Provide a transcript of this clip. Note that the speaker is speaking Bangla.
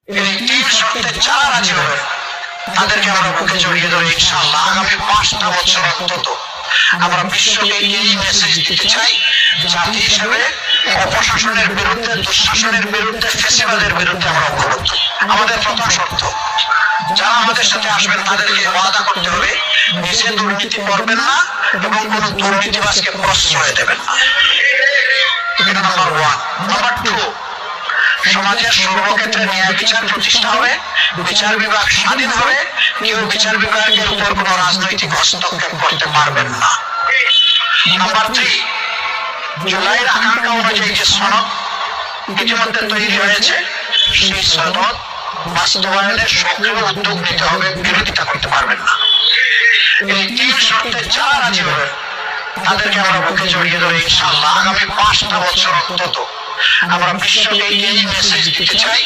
এই তিন শর্তে যারা রাজি হবে তাদেরকে আমরা বুকে জড়িয়ে ধরে ইনশাআল্লাহ আগামী 5টা বছর অন্তত আমরা বিশ্বকে এই মেসেজ দিতে চাই, জাতি হিসেবে অপশাসনের বিরুদ্ধে, দুঃশাসনের বিরুদ্ধে, ফ্যাসিবাদের বিরুদ্ধে আমরা ঐক্যবদ্ধ। আমাদের প্রথম শর্ত, যারা আমাদের সাথে আসবেন তাদেরকে ওয়াদা করতে হবে নিজে দুর্নীতি করবেন না এবং কোন দুর্নীতিবাজকে প্রশ্রয় দেবেন না। এটা নাম্বার 1। নাম্বার 2, সমাজের সর্বক্ষেত্রে ন্যায় বিচার প্রতিষ্ঠা হবে, বিচার বিভাগ স্বাধীন হবে, কেউ বিচার বিভাগের উপর কোন রাজনৈতিক হস্তক্ষেপ করতে পারবেন না। নাম্বার 3, জুলাইয়ের আকাঙ্ক্ষা অনুযায়ী যে সনদ ইতিমধ্যে তৈরি হয়েছে সেই সনদ বাস্তবায়নের সক্রিয় উদ্যোগ নিতে হবে, বিরোধিতা করতে পারবেন না। এই তিন শর্তে যারা রাজি হবে তাদেরকে আমরা বুকে জড়িয়ে ধরে ইনশাআল্লাহ আগামী 5টা বছর অন্তত আমরা বিশ্বকে এই মেসেজ দিতে চাই।